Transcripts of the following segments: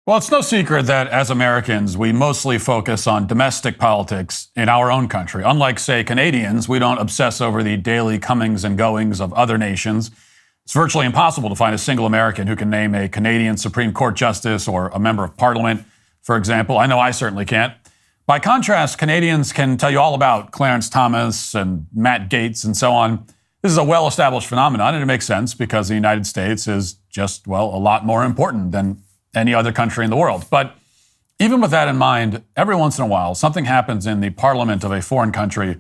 Well, it's no secret that as Americans, we mostly focus on domestic politics in our own country. Unlike, say, Canadians, we don't obsess over the daily comings and goings of other nations. It's virtually impossible to find a single American who can name a Canadian Supreme Court justice or a member of parliament, for example. I know I certainly can't. By contrast, Canadians can tell you all about Clarence Thomas and Matt Gaetz and so on. This is a well-established phenomenon, and it makes sense because the United States is just, well, a lot more important than any other country in the world. But even with that in mind, every once in a while, something happens in the parliament of a foreign country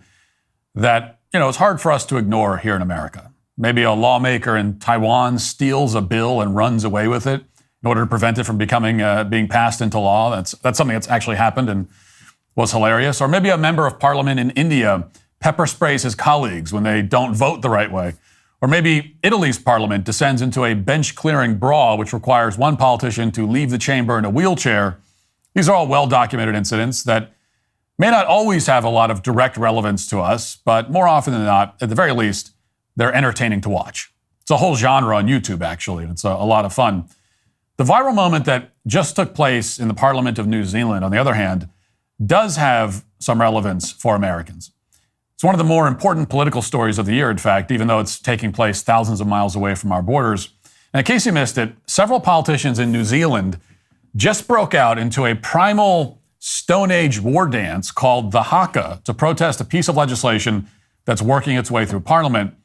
that, it's hard for us to ignore here in America. Maybe a lawmaker in Taiwan steals a bill and runs away with it in order to prevent it from being passed into law. That's something that's actually happened and was hilarious. Or maybe a member of parliament in India pepper sprays his colleagues when they don't vote the right way. Or maybe Italy's parliament descends into a bench-clearing brawl, which requires one politician to leave the chamber in a wheelchair. These are all well-documented incidents that may not always have a lot of direct relevance to us, but more often than not, at the very least, they're entertaining to watch. It's a whole genre on YouTube, actually, and it's a lot of fun. The viral moment that just took place in the Parliament of New Zealand, on the other hand, does have some relevance for Americans. It's one of the more important political stories of the year, in fact, even though it's taking place thousands of miles away from our borders. And in case you missed it, several politicians in New Zealand just broke out into a primal Stone Age war dance called the Haka to protest a piece of legislation that's working its way through Parliament.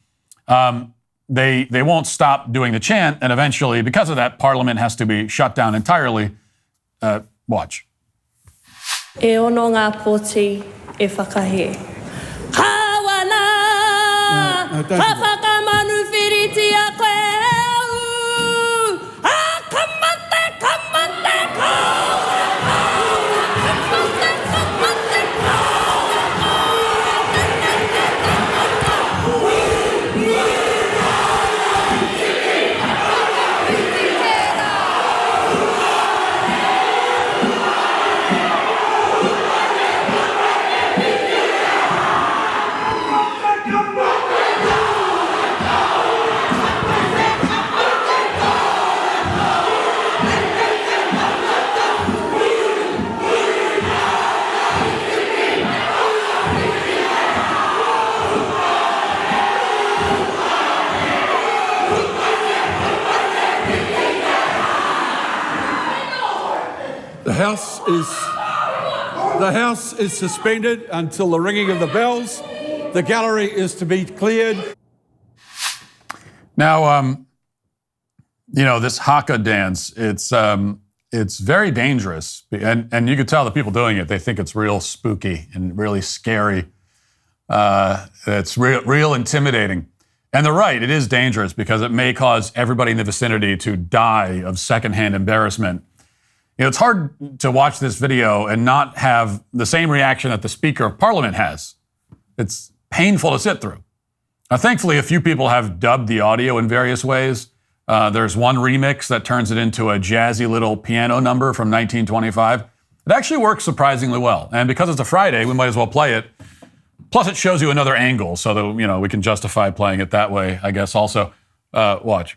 They won't stop doing the chant, and eventually, because of that, Parliament has to be shut down entirely. Watch. E ono ngā poti e whakahe. Kawana! Ka whakamanu whiriti a koe au! Kamate, kamate, The House is suspended until the ringing of the bells. The gallery is to be cleared. Now, this Haka dance, it's very dangerous. And you could tell the people doing it, they think it's real spooky and really scary. It's real intimidating. And they're right, it is dangerous because it may cause everybody in the vicinity to die of secondhand embarrassment. It's hard to watch this video and not have the same reaction that the Speaker of Parliament has. It's painful to sit through. Now, thankfully, a few people have dubbed the audio in various ways. There's one remix that turns it into a jazzy little piano number from 1925. It actually works surprisingly well. And because it's a Friday, we might as well play it. Plus, it shows you another angle so that, we can justify playing it that way, I guess, also. Watch.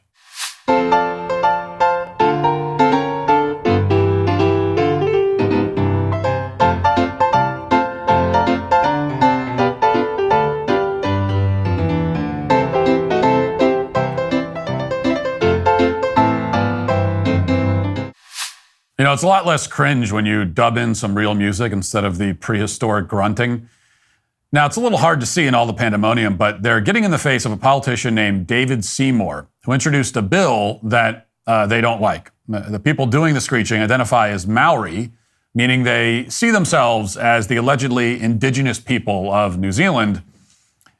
It's a lot less cringe when you dub in some real music instead of the prehistoric grunting. Now, it's a little hard to see in all the pandemonium, but they're getting in the face of a politician named David Seymour, who introduced a bill that they don't like. The people doing the screeching identify as Maori, meaning they see themselves as the allegedly indigenous people of New Zealand,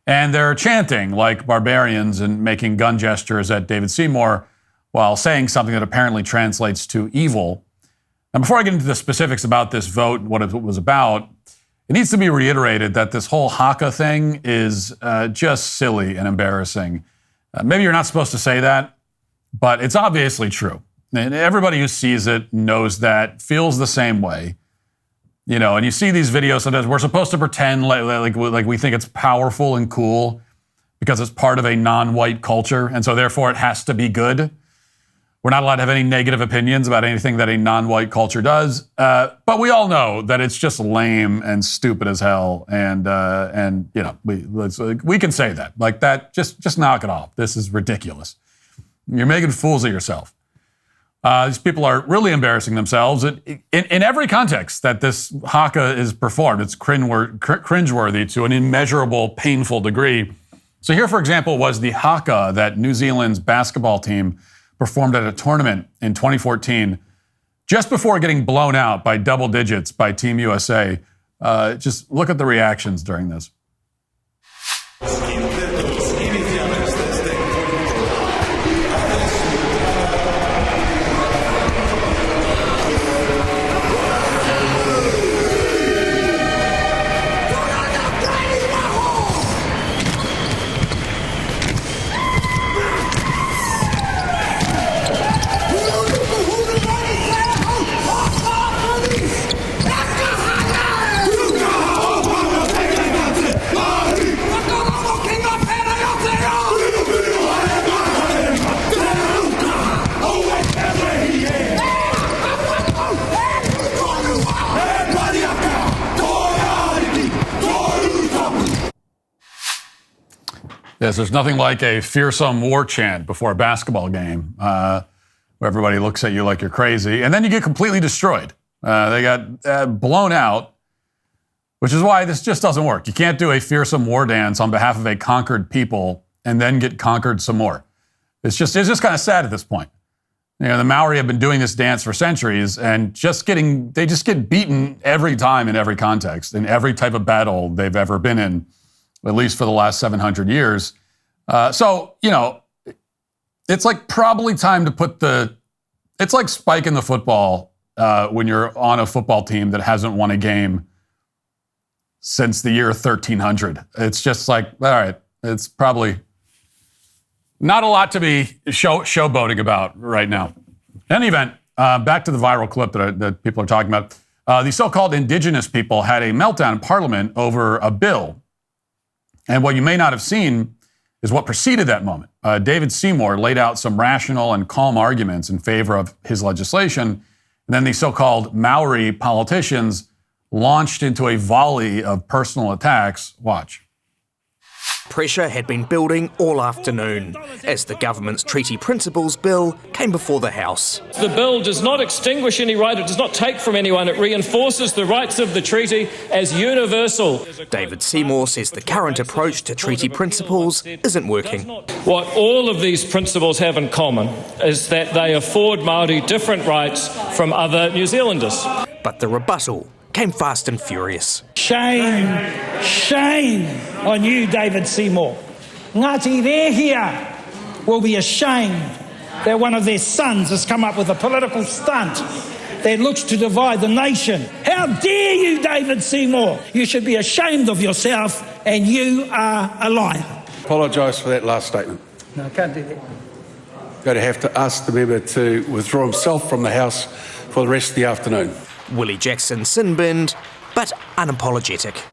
and they're chanting like barbarians and making gun gestures at David Seymour while saying something that apparently translates to evil. And before I get into the specifics about this vote, what it was about, it needs to be reiterated that this whole Haka thing is just silly and embarrassing. Maybe you're not supposed to say that, but it's obviously true. And everybody who sees it knows that, feels the same way. And you see these videos sometimes, we're supposed to pretend like we think it's powerful and cool because it's part of a non-white culture, and so therefore it has to be good. We're not allowed to have any negative opinions about anything that a non-white culture does. But we all know that it's just lame and stupid as hell. And you know, we can say that. Like that, just knock it off. This is ridiculous. You're making fools of yourself. These people are really embarrassing themselves in every context that this Haka is performed. It's cringeworthy to an immeasurable, painful degree. So here, for example, was the Haka that New Zealand's basketball team performed at a tournament in 2014, just before getting blown out by double digits by Team USA. Just look at the reactions during this. Yes, there's nothing like a fearsome war chant before a basketball game where everybody looks at you like you're crazy, and then you get completely destroyed. They got blown out, which is why this just doesn't work. You can't do a fearsome war dance on behalf of a conquered people and then get conquered some more. It's just kind of sad at this point. You know, the Maori have been doing this dance for centuries and they just get beaten every time in every context, in every type of battle they've ever been in, at least for the last 700 years. So, you know, it's like probably time to put it's like spiking the football when you're on a football team that hasn't won a game since the year 1300. It's just like, all right, it's probably not a lot to be showboating about right now. In any event, back to the viral clip that people are talking about. The so-called indigenous people had a meltdown in Parliament over a bill. And what you may not have seen is what preceded that moment. David Seymour laid out some rational and calm arguments in favor of his legislation. And then the so-called Maori politicians launched into a volley of personal attacks. Watch. Pressure had been building all afternoon as the government's treaty principles bill came before the House. The bill does not extinguish any right, it does not take from anyone, it reinforces the rights of the treaty as universal. David Seymour says the current approach to treaty principles isn't working. What all of these principles have in common is that they afford Māori different rights from other New Zealanders. But the rebuttal came fast and furious. Shame, shame on you, David Seymour. Ngāti Rehia will be ashamed that one of their sons has come up with a political stunt that looks to divide the nation. How dare you, David Seymour? You should be ashamed of yourself, and you are a liar. Apologise for that last statement. No, I can't do that. Going to have to ask the member to withdraw himself from the House for the rest of the afternoon. Willie Jackson sin-binned, but unapologetic.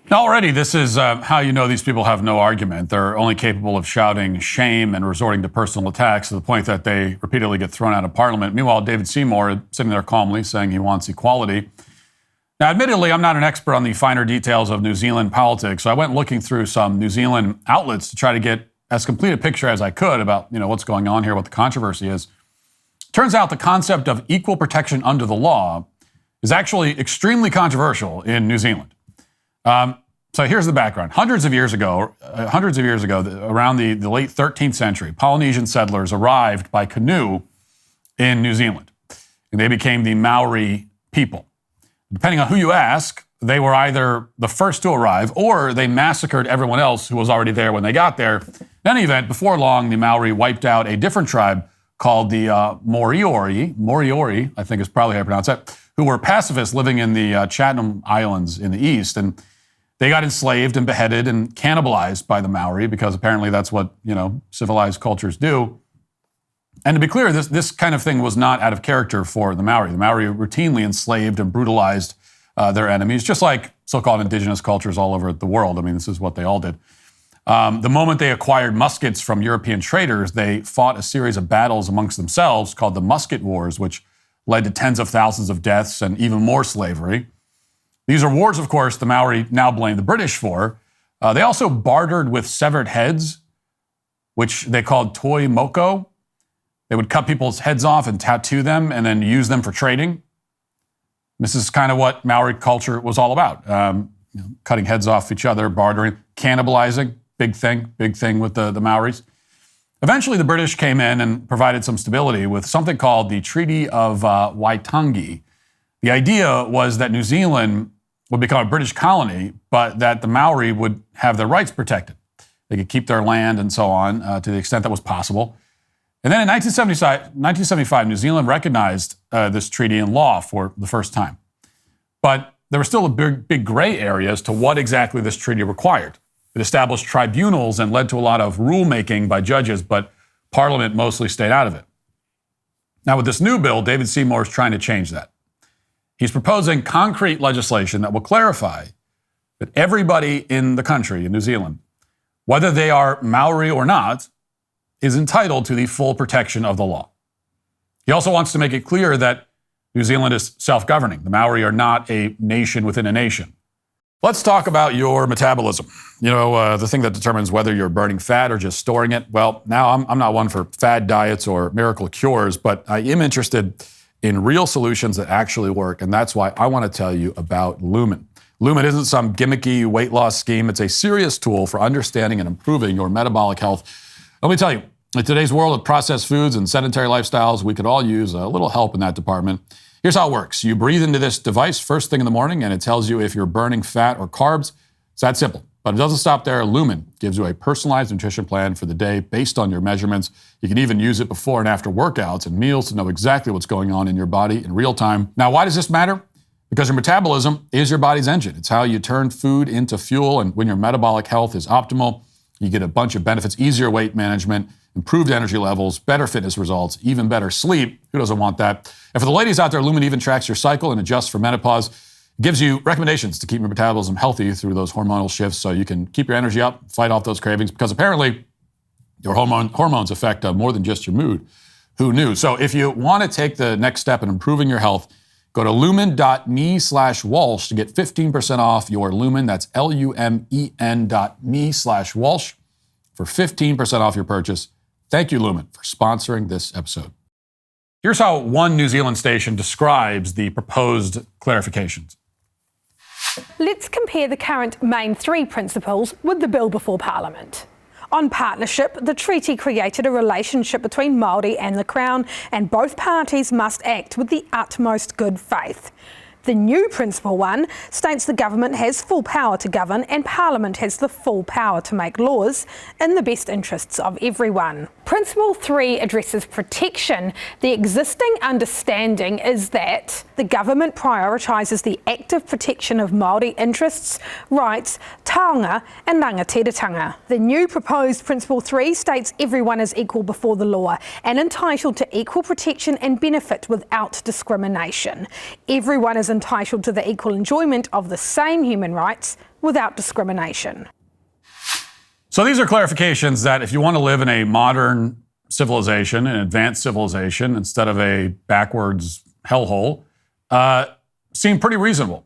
Now already, this is how you know these people have no argument. They're only capable of shouting shame and resorting to personal attacks to the point that they repeatedly get thrown out of Parliament. Meanwhile, David Seymour is sitting there calmly saying he wants equality. Now, admittedly, I'm not an expert on the finer details of New Zealand politics, so I went looking through some New Zealand outlets to try to get as complete a picture as I could about, you know, what's going on here, what the controversy is. Turns out the concept of equal protection under the law is actually extremely controversial in New Zealand. So here's the background. Hundreds of years ago, around the late 13th century, Polynesian settlers arrived by canoe in New Zealand. And they became the Maori people. Depending on who you ask, they were either the first to arrive or they massacred everyone else who was already there when they got there. In any event, before long, the Maori wiped out a different tribe called the Moriori, I think is probably how you pronounce that, who were pacifists living in the Chatham Islands in the east. And they got enslaved and beheaded and cannibalized by the Maori because apparently that's what, you know, civilized cultures do. And to be clear, this kind of thing was not out of character for the Maori. The Maori routinely enslaved and brutalized their enemies, just like so-called indigenous cultures all over the world. I mean, this is what they all did. The moment they acquired muskets from European traders, they fought a series of battles amongst themselves called the Musket Wars, which led to tens of thousands of deaths and even more slavery. These are wars, of course, the Maori now blame the British for. They also bartered with severed heads, which they called toi moko. They would cut people's heads off and tattoo them and then use them for trading. This is kind of what Maori culture was all about. Cutting heads off each other, bartering, cannibalizing, big thing with the Maoris. Eventually, the British came in and provided some stability with something called the Treaty of Waitangi. The idea was that New Zealand would become a British colony, but that the Maori would have their rights protected. They could keep their land and so on to the extent that was possible. And then in 1975, New Zealand recognized this treaty in law for the first time. But there were still a big gray area as to what exactly this treaty required. It established tribunals and led to a lot of rulemaking by judges, but Parliament mostly stayed out of it. Now, with this new bill, David Seymour is trying to change that. He's proposing concrete legislation that will clarify that everybody in the country, in New Zealand, whether they are Maori or not, is entitled to the full protection of the law. He also wants to make it clear that New Zealand is self-governing. The Maori are not a nation within a nation. Let's talk about your metabolism. The thing that determines whether you're burning fat or just storing it. Well, now I'm not one for fad diets or miracle cures, but I am interested in real solutions that actually work, and that's why I want to tell you about Lumen. Lumen isn't some gimmicky weight loss scheme. It's a serious tool for understanding and improving your metabolic health. Let me tell you, in today's world of processed foods and sedentary lifestyles, we could all use a little help in that department. Here's how it works. You breathe into this device first thing in the morning, and it tells you if you're burning fat or carbs. It's that simple. But it doesn't stop there. Lumen gives you a personalized nutrition plan for the day based on your measurements. You can even use it before and after workouts and meals to know exactly what's going on in your body in real time. Now, why does this matter? Because your metabolism is your body's engine. It's how you turn food into fuel, and when your metabolic health is optimal, you get a bunch of benefits: easier weight management, improved energy levels, better fitness results, even better sleep. Who doesn't want that? And for the ladies out there, Lumen even tracks your cycle and adjusts for menopause. It gives you recommendations to keep your metabolism healthy through those hormonal shifts so you can keep your energy up, fight off those cravings, because apparently your hormones affect more than just your mood. Who knew? So if you want to take the next step in improving your health, go to lumen.me/Walsh to get 15% off your Lumen. That's lumen.me/Walsh for 15% off your purchase. Thank you, Lumen, for sponsoring this episode. Here's how one New Zealand station describes the proposed clarifications. Let's compare the current main three principles with the bill before Parliament. On partnership, the treaty created a relationship between Māori and the Crown, and both parties must act with the utmost good faith. The new Principle 1 states the government has full power to govern and Parliament has the full power to make laws in the best interests of everyone. Principle 3 addresses protection. The existing understanding is that the government prioritises the active protection of Māori interests, rights, taonga and rangatiratanga. The new proposed Principle 3 states everyone is equal before the law and entitled to equal protection and benefit without discrimination. Everyone is entitled to the equal enjoyment of the same human rights without discrimination. So these are clarifications that if you want to live in a modern civilization, an advanced civilization, instead of a backwards hellhole, seem pretty reasonable.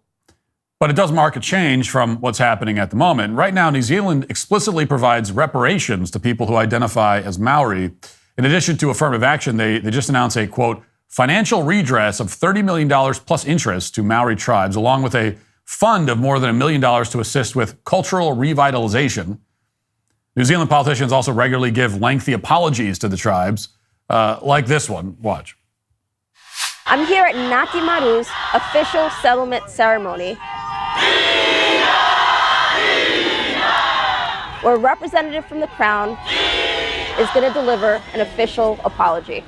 But it does mark a change from what's happening at the moment. Right now, New Zealand explicitly provides reparations to people who identify as Maori. In addition to affirmative action, they just announced a, quote, financial redress of $30 million plus interest to Maori tribes, along with a fund of more than $1 million to assist with cultural revitalization. New Zealand politicians also regularly give lengthy apologies to the tribes, like this one. Watch. I'm here at Ngāti Maru's official settlement ceremony, where a representative from the Crown is going to deliver an official apology.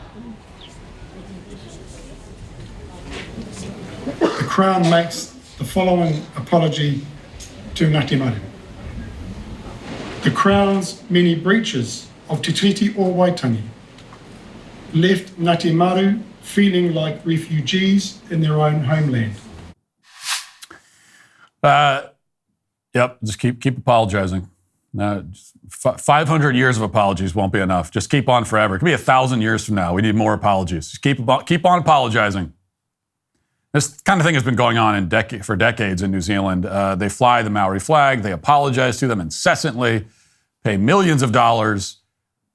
The Crown makes the following apology to Ngāti Maru. The Crown's many breaches of Te Tiriti o Waitangi left Ngāti Maru feeling like refugees in their own homeland. Yep, just keep apologizing. No, 500 years of apologies won't be enough. Just keep on forever. It could be 1,000 years from now. We need more apologies. Just keep on apologizing. This kind of thing has been going on for decades in New Zealand. They fly the Maori flag. They apologize to them incessantly, pay millions of dollars.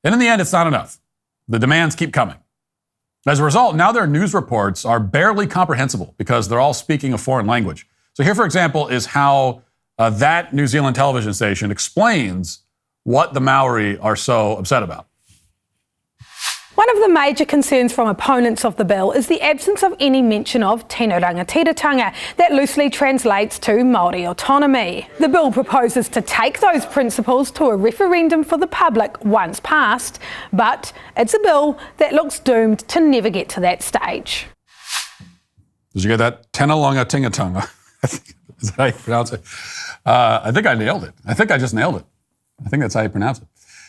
And in the end, it's not enough. The demands keep coming. As a result, now their news reports are barely comprehensible because they're all speaking a foreign language. So here, for example, is how that New Zealand television station explains what the Maori are so upset about. One of the major concerns from opponents of the bill is the absence of any mention of tino rangatiratanga, that loosely translates to Māori autonomy. The bill proposes to take those principles to a referendum for the public once passed, but it's a bill that looks doomed to never get to that stage. Did you get that? Tena rangatiratanga. Is that how you pronounce it? I think I nailed it. I think I just nailed it. I think that's how you pronounce it.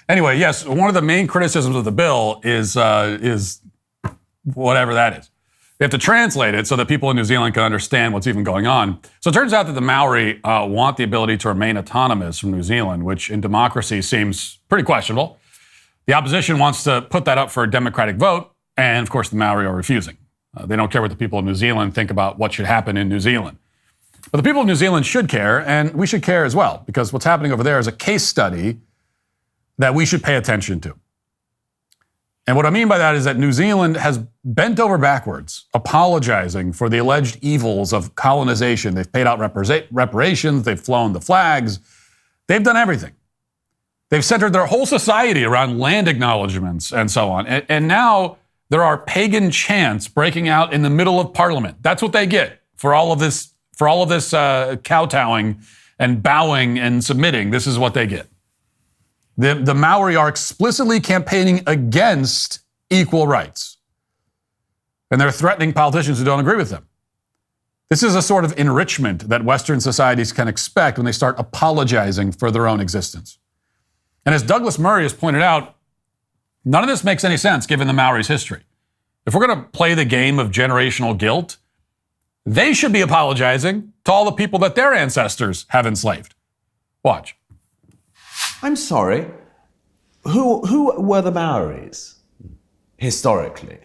Anyway, yes, one of the main criticisms of the bill is whatever that is. They have to translate it so that people in New Zealand can understand what's even going on. So it turns out that the Maori want the ability to remain autonomous from New Zealand, which in democracy seems pretty questionable. The opposition wants to put that up for a democratic vote, and of course the Maori are refusing. They don't care what the people of New Zealand think about what should happen in New Zealand. But the people of New Zealand should care, and we should care as well, because what's happening over there is a case study that we should pay attention to. And what I mean by that is that New Zealand has bent over backwards, apologizing for the alleged evils of colonization. They've paid out reparations, they've flown the flags, they've done everything. They've centered their whole society around land acknowledgements and so on. And now there are pagan chants breaking out in the middle of Parliament. That's what they get for all of this kowtowing and bowing and submitting. This is what they get. The Maori are explicitly campaigning against equal rights. And they're threatening politicians who don't agree with them. This is a sort of enrichment that Western societies can expect when they start apologizing for their own existence. And as Douglas Murray has pointed out, none of this makes any sense given the Maori's history. If we're going to play the game of generational guilt, they should be apologizing to all the people that their ancestors have enslaved. Watch. I'm sorry, who were the Maoris historically?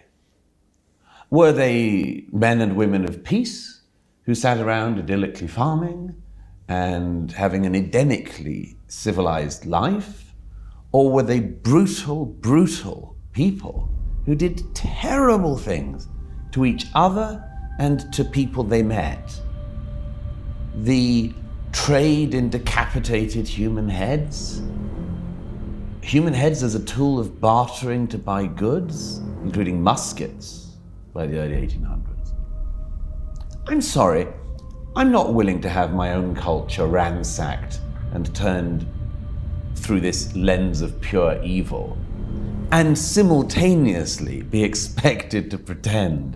Were they men and women of peace who sat around idyllically farming and having an Edenically civilized life? Or were they brutal, brutal people who did terrible things to each other and to people they met? The trade in decapitated human heads as a tool of bartering to buy goods, including muskets, by the early 1800s. I'm sorry, I'm not willing to have my own culture ransacked and turned through this lens of pure evil, and simultaneously be expected to pretend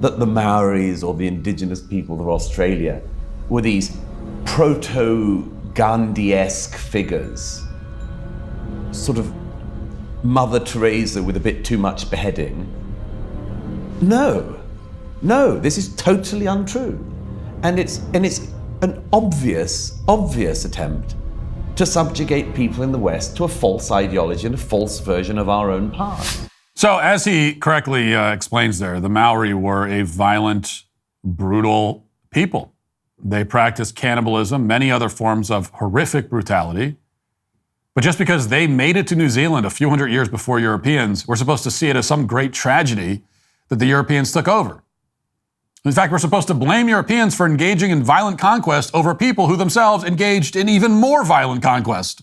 that the Maoris or the indigenous people of Australia were these proto-Gandhi-esque figures, sort of Mother Teresa with a bit too much beheading. No, this is totally untrue. And it's an obvious attempt to subjugate people in the West to a false ideology and a false version of our own past. So as he correctly explains there, the Maori were a violent, brutal people. They practiced cannibalism, many other forms of horrific brutality. But just because they made it to New Zealand a few hundred years before Europeans, we're supposed to see it as some great tragedy that the Europeans took over. In fact, we're supposed to blame Europeans for engaging in violent conquest over people who themselves engaged in even more violent conquest.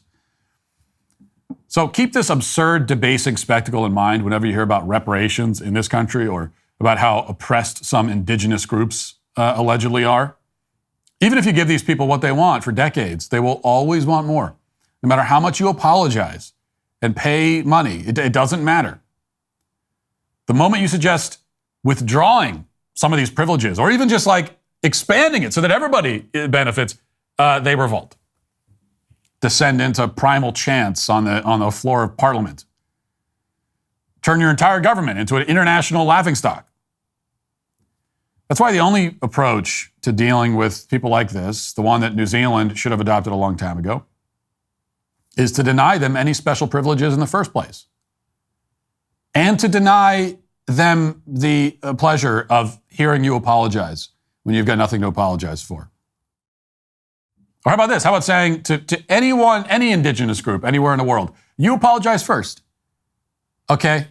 So keep this absurd, debasing spectacle in mind whenever you hear about reparations in this country or about how oppressed some indigenous groups allegedly are. Even if you give these people what they want for decades, they will always want more. No matter how much you apologize and pay money, it doesn't matter. The moment you suggest withdrawing some of these privileges, or even just like expanding it so that everybody benefits, they revolt. Descend into primal chants on the floor of Parliament. Turn your entire government into an international laughingstock. That's why the only approach to dealing with people like this, the one that New Zealand should have adopted a long time ago, is to deny them any special privileges in the first place, and to deny them the pleasure of hearing you apologize when you've got nothing to apologize for. Or how about this? How about saying to anyone, any indigenous group, anywhere in the world, you apologize first. Okay?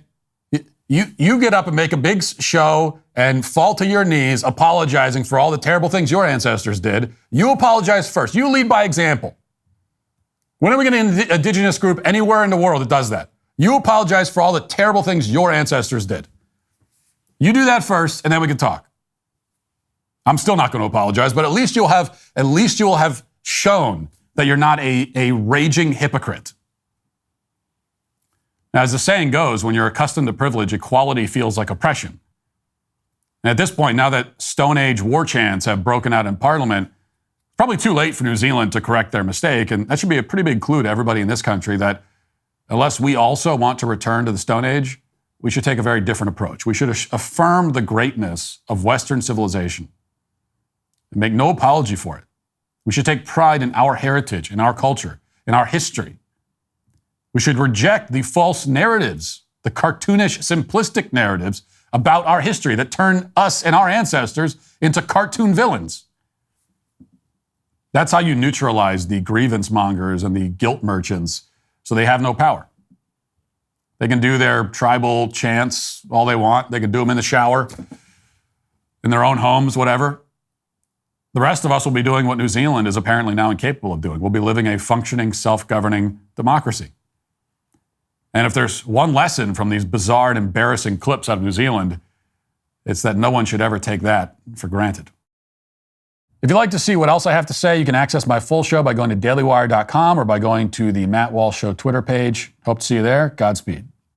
You get up and make a big show and fall to your knees apologizing for all the terrible things your ancestors did. You apologize first. You lead by example. When are we going to get an indigenous group anywhere in the world that does that? You apologize for all the terrible things your ancestors did. You do that first, and then we can talk. I'm still not going to apologize, but at least you will have shown that you're not a raging hypocrite. Now, as the saying goes, when you're accustomed to privilege, equality feels like oppression. And at this point, now that Stone Age war chants have broken out in Parliament, it's probably too late for New Zealand to correct their mistake, and that should be a pretty big clue to everybody in this country that unless we also want to return to the Stone Age, we should take a very different approach. We should affirm the greatness of Western civilization and make no apology for it. We should take pride in our heritage, in our culture, in our history. We should reject the false narratives, the cartoonish, simplistic narratives about our history that turn us and our ancestors into cartoon villains. That's how you neutralize the grievance mongers and the guilt merchants so they have no power. They can do their tribal chants all they want. They can do them in the shower, in their own homes, whatever. The rest of us will be doing what New Zealand is apparently now incapable of doing. We'll be living a functioning, self-governing democracy. And if there's one lesson from these bizarre and embarrassing clips out of New Zealand, it's that no one should ever take that for granted. If you'd like to see what else I have to say, you can access my full show by going to dailywire.com or by going to the Matt Walsh Show Twitter page. Hope to see you there. Godspeed.